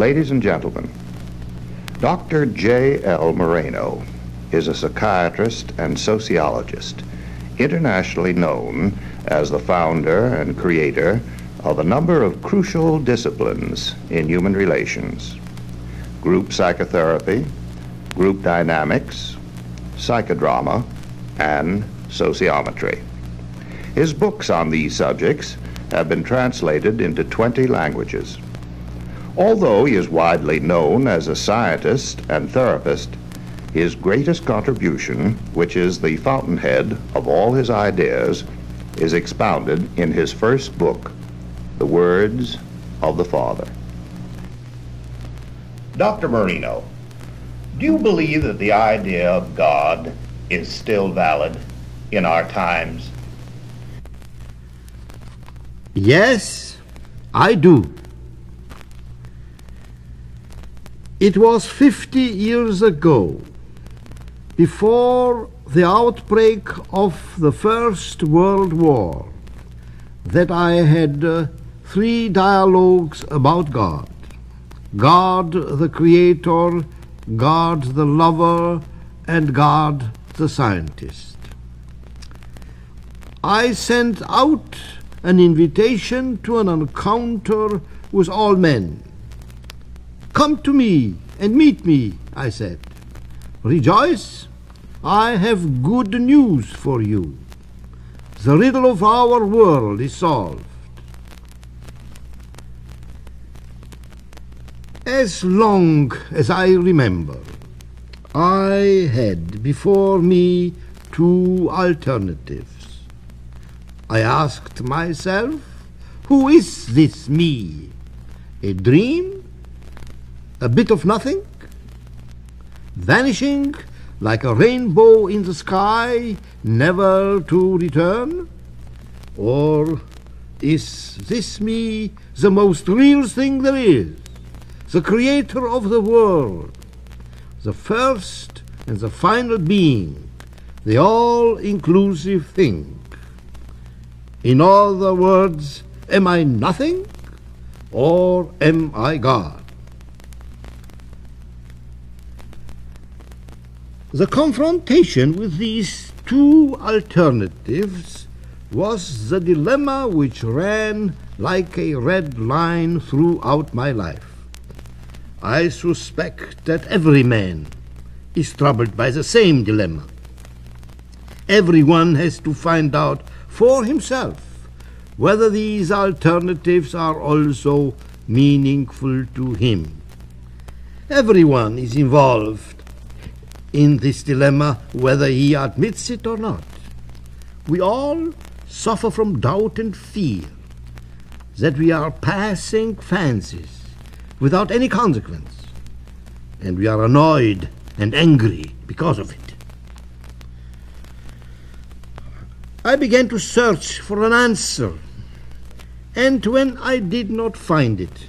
Ladies and gentlemen, Dr. J.L. Moreno is a psychiatrist and sociologist, internationally known as the founder and creator of a number of crucial disciplines in human relations: group psychotherapy, group dynamics, psychodrama, and sociometry. His books on these subjects have been translated into 20 languages. Although he is widely known as a scientist and therapist, his greatest contribution, which is the fountainhead of all his ideas, is expounded in his first book, The Words of the Father. Dr. Moreno, do you believe that the idea of God is still valid in our times? Yes, I do. It was 50 years ago, before the outbreak of the First World War, that I had 3 dialogues about God. God the Creator, God the Lover, and God the Scientist. I sent out an invitation to an encounter with all men. Come to me and meet me, I said. Rejoice, I have good news for you. The riddle of our world is solved. As long as I remember, I had before me 2 alternatives. I asked myself, who is this me? A dream? A bit of nothing? Vanishing like a rainbow in the sky, never to return? Or is this me the most real thing there is, the creator of the world, the first and the final being, the all-inclusive thing? In other words, am I nothing, or am I God? The confrontation with these 2 alternatives was the dilemma which ran like a red line throughout my life. I suspect that every man is troubled by the same dilemma. Everyone has to find out for himself whether these alternatives are also meaningful to him. Everyone is involved in this dilemma, whether he admits it or not. We all suffer from doubt and fear that we are passing fancies without any consequence, and we are annoyed and angry because of it. I began to search for an answer, and when I did not find it,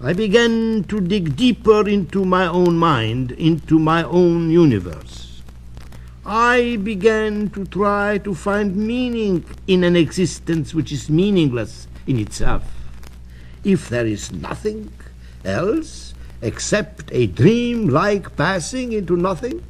I began to dig deeper into my own mind, into my own universe. I began to try to find meaning in an existence which is meaningless in itself. If there is nothing else except a dream-like passing into nothing,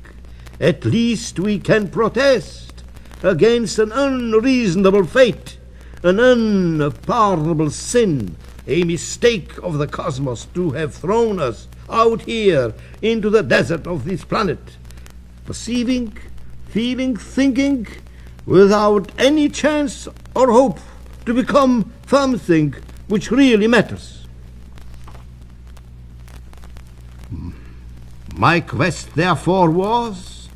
at least we can protest against an unreasonable fate, an unpardonable sin, a mistake of the cosmos to have thrown us out here into the desert of this planet, perceiving, feeling, thinking, without any chance or hope to become something which really matters. My quest, therefore, was,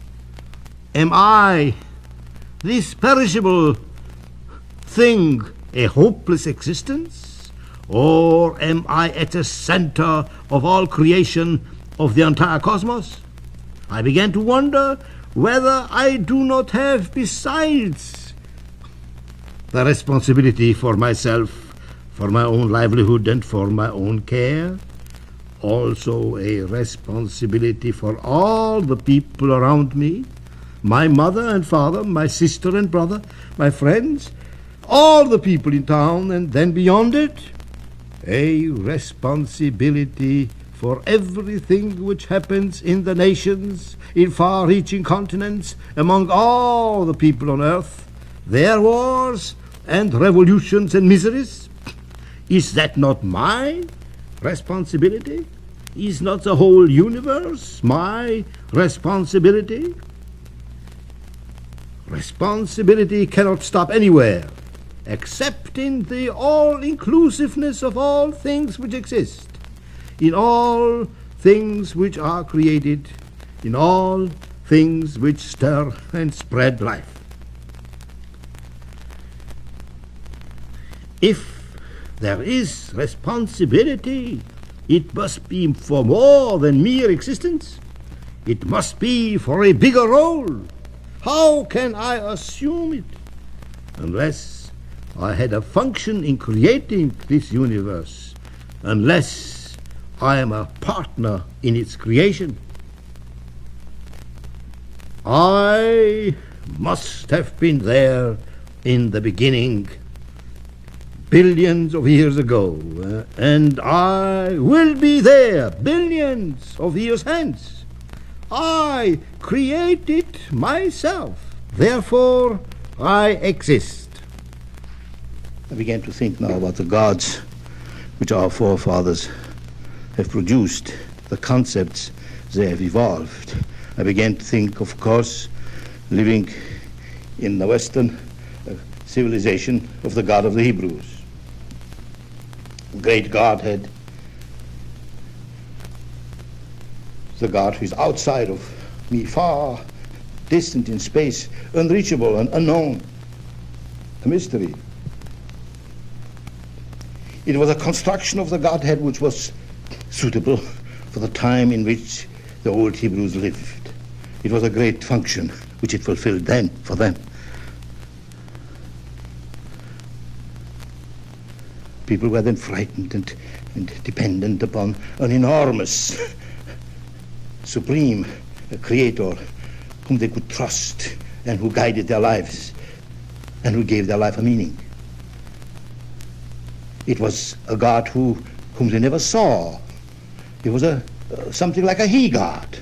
am I, this perishable thing, a hopeless existence? Or am I at the center of all creation of the entire cosmos? I began to wonder whether I do not have, besides the responsibility for myself, for my own livelihood and for my own care, also a responsibility for all the people around me, my mother and father, my sister and brother, my friends, all the people in town, and then beyond it, a responsibility for everything which happens in the nations, in far-reaching continents, among all the people on earth, their wars and revolutions and miseries? Is that not my responsibility? Is not the whole universe my responsibility? Responsibility cannot stop anywhere, except in the all-inclusiveness of all things which exist, in all things which are created, in all things which stir and spread life. If there is responsibility, it must be for more than mere existence. It must be for a bigger role. How can I assume it unless I had a function in creating this universe, unless I am a partner in its creation? I must have been there in the beginning, billions of years ago, and I will be there billions of years hence. I created myself, therefore I exist. I began to think now about the gods which our forefathers have produced, the concepts they have evolved. I began to think, of course, living in the Western civilization, of the God of the Hebrews. Great Godhead, the God who is outside of me, far distant in space, unreachable and unknown, a mystery. It was a construction of the Godhead which was suitable for the time in which the old Hebrews lived. It was a great function which it fulfilled then for them. People were then frightened and dependent upon an enormous, supreme creator whom they could trust and who guided their lives and who gave their life a meaning. It was a God whom they never saw. It was something like a he-God.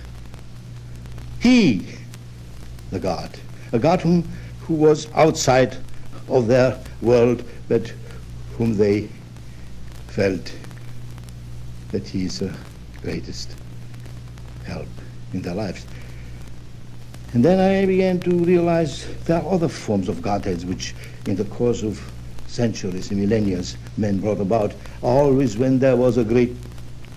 He, the God. A God who was outside of their world, but whom they felt that he is the greatest help in their lives. And then I began to realize there are other forms of Godheads which in the course of centuries and millennia men brought about, always when there was a great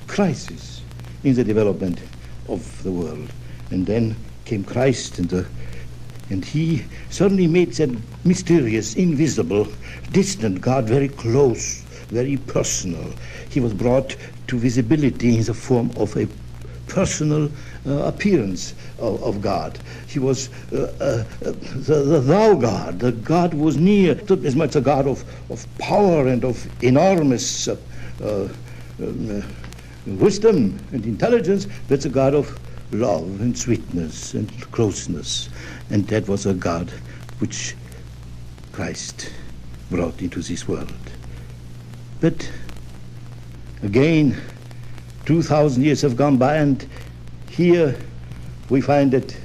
crisis in the development of the world. And then came Christ, and he suddenly made that mysterious, invisible, distant God very close, very personal. He was brought to visibility in the form of a personal appearance of God. He was the thou God. The God was near, not as much a God of power and of enormous wisdom and intelligence, but a God of love and sweetness and closeness. And that was a God which Christ brought into this world. But again, 2,000 years have gone by, and here we find that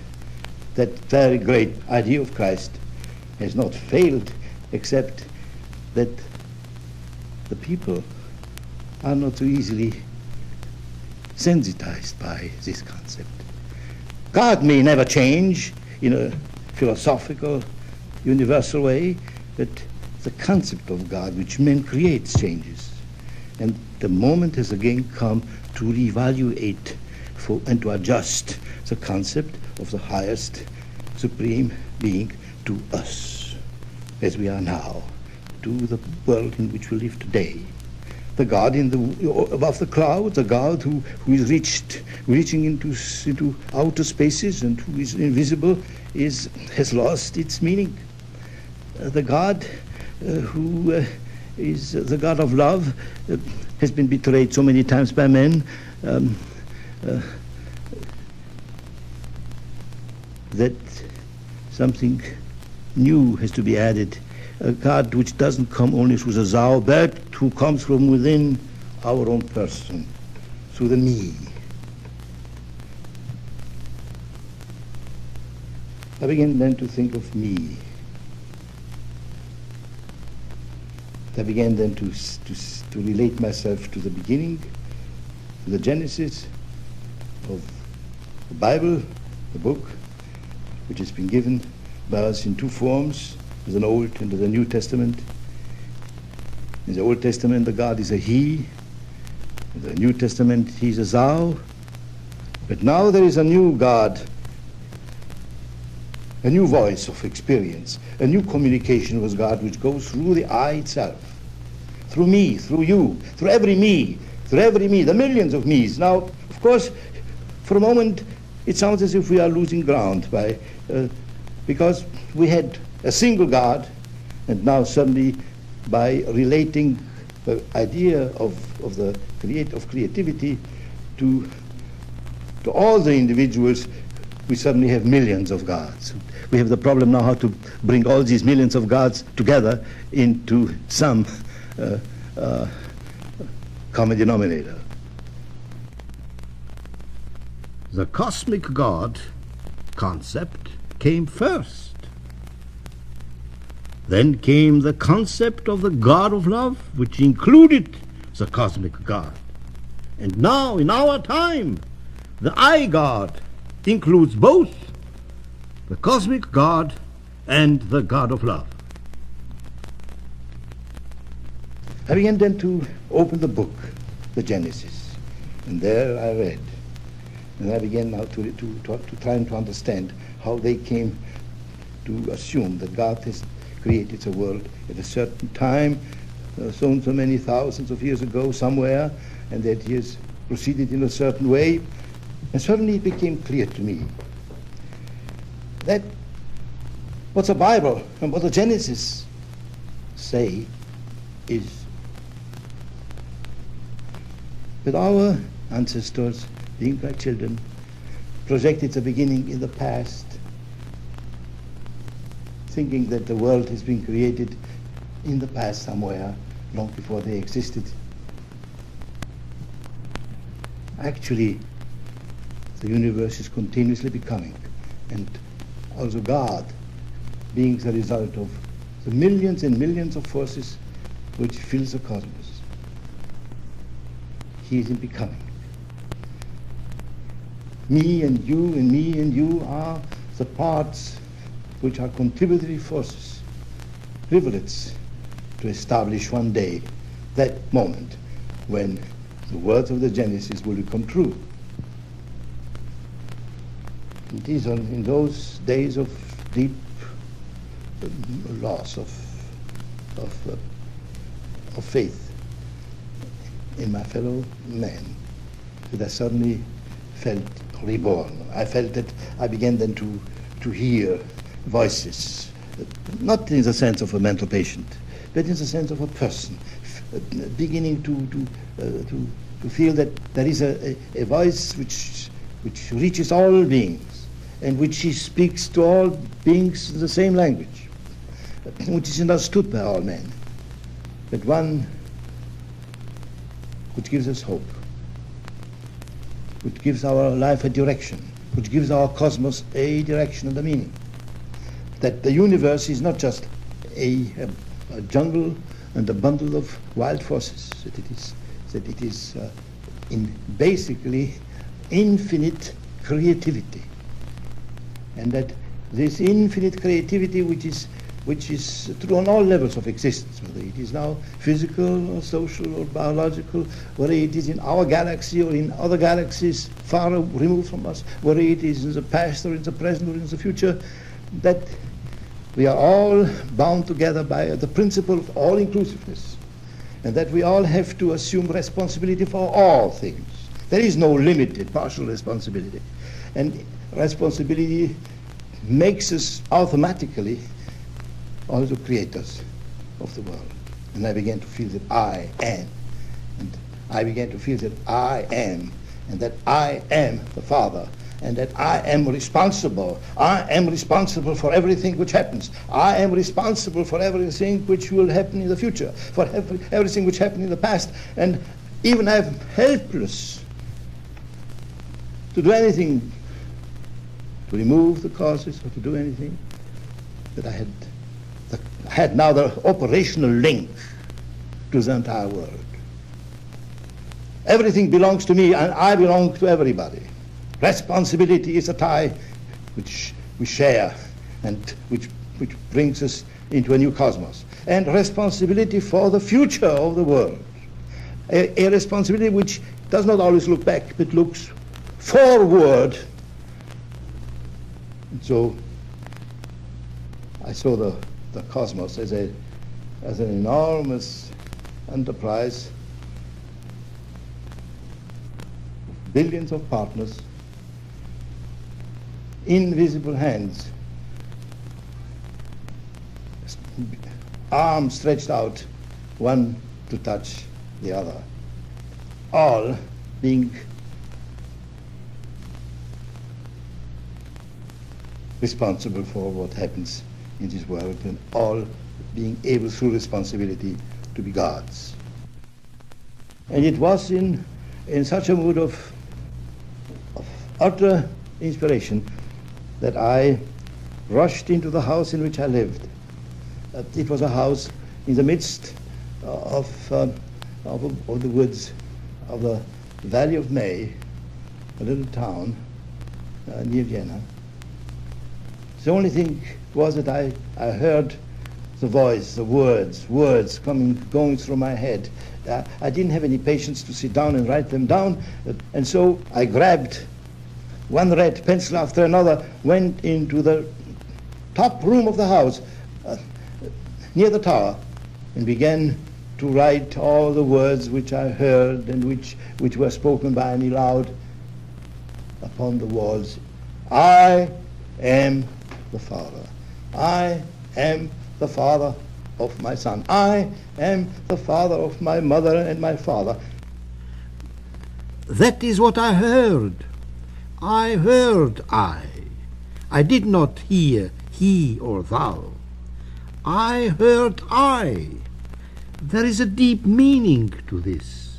that very great idea of Christ has not failed, except that the people are not so easily sensitized by this concept. God may never change in a philosophical, universal way, but the concept of God which man creates changes. And the moment has again come to reevaluate and to adjust the concept of the highest supreme being to us, as we are now, to the world in which we live today. The God above the clouds, the God who is reaching into outer spaces and who is invisible, has lost its meaning. The God who is the God of love has been betrayed so many times by men that something new has to be added. A God which doesn't come only through the thou, but who comes from within our own person. through the me. I began then to think of me. I began then to relate myself to the beginning, to the genesis of the Bible, the book, which has been given by us in two forms, as an Old and as a New Testament. In the Old Testament, the God is a he. In the New Testament, he is a thou. But now there is a new God, a new voice of experience, a new communication with God which goes through the I itself, through me, through you, through every me, the millions of me's. Now, of course, for a moment, it sounds as if we are losing ground because we had a single God, and now suddenly, by relating the idea of creativity to all the individuals, we suddenly have millions of gods. We have the problem now how to bring all these millions of gods together into some common denominator. The cosmic God concept came first. Then came the concept of the God of love, which included the cosmic God. And now, in our time, the I God includes both the cosmic God and the God of love. I began then to open the book, the Genesis, and there I read. And I began now to try and to understand how they came to assume that God has created the world at a certain time, so and so many thousands of years ago somewhere, and that he has proceeded in a certain way. And suddenly it became clear to me that what the Bible and what the Genesis say is that our ancestors, being like children, projected the beginning in the past, thinking that the world has been created in the past somewhere, long before they existed. Actually, the universe is continuously becoming, and also God being the result of the millions and millions of forces which fill the cosmos. He is in becoming. Me and you are the parts which are contributory forces, rivulets, to establish one day that moment when the words of the Genesis will become true. It is in those days of deep loss of faith in my fellow man that I suddenly felt reborn. I felt that I began then to hear voices, not in the sense of a mental patient, but in the sense of a person, beginning to feel that there is a voice which reaches all beings, and which he speaks to all beings in the same language, which is understood by all men, but one which gives us hope, which gives our life a direction, which gives our cosmos a direction and a meaning. That the universe is not just a jungle and a bundle of wild forces, that it is in basically infinite creativity, and that this infinite creativity which is true on all levels of existence, whether it is now physical or social or biological, whether it is in our galaxy or in other galaxies far removed from us, whether it is in the past or in the present or in the future, that we are all bound together by the principle of all-inclusiveness, and that we all have to assume responsibility for all things. There is no limited partial responsibility. And responsibility makes us automatically also creators of the world. And I began to feel that I am. And I began to feel that I am, and that I am the Father, and that I am responsible. I am responsible for everything which happens. I am responsible for everything which will happen in the future, for everything which happened in the past. And even I am helpless to do anything, to remove the causes or to do anything, that I had now the operational link to the entire world. Everything belongs to me and I belong to everybody. Responsibility is a tie which we share and which brings us into a new cosmos. And responsibility for the future of the world. A responsibility which does not always look back, but looks forward. And so I saw the cosmos as an enormous enterprise, billions of partners, invisible hands, arms stretched out, one to touch the other, all being responsible for what happens in this world, and all being able through responsibility to be gods. And it was in such a mood of utter inspiration that I rushed into the house in which I lived. It was a house in the midst of the woods of the Valley of May, a little town near Vienna. The only thing was that I heard the voice, the words going through my head. I didn't have any patience to sit down and write them down, and so I grabbed one red pencil after another, went into the top room of the house, near the tower, and began to write all the words which I heard and which were spoken by me loud upon the walls. I am the Father. I am the father of my son. I am the father of my mother and my father. That is what I heard. I heard I. I did not hear he or thou. I heard I. There is a deep meaning to this.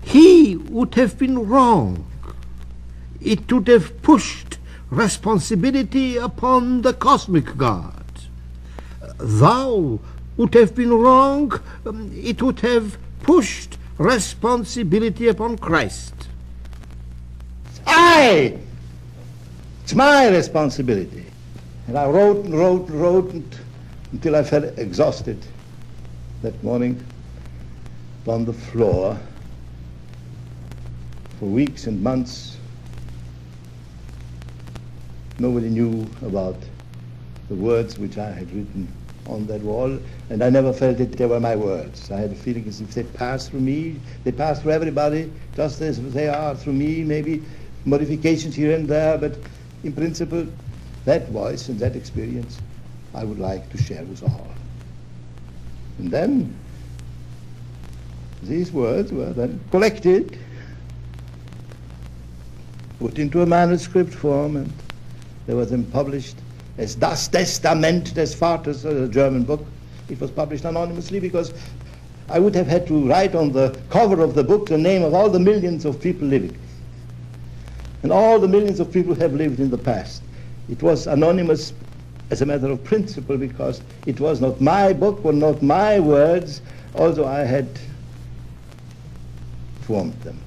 He would have been wrong. It would have pushed responsibility upon the cosmic God. Thou would have been wrong. It would have pushed responsibility upon Christ. It's my responsibility. And I wrote and wrote and wrote until I felt exhausted that morning on the floor. For weeks and months, nobody knew about the words which I had written on that wall, and I never felt that they were my words. I had a feeling as if they passed through me, they passed through everybody, just as they are through me, maybe modifications here and there, but in principle, that voice and that experience I would like to share with all. And then these words were then collected, put into a manuscript form, and they were then published as Das Testament des Vaters, a German book. It was published anonymously because I would have had to write on the cover of the book the name of all the millions of people living. And all the millions of people have lived in the past. It was anonymous as a matter of principle because it was not my book or not my words, although I had formed them.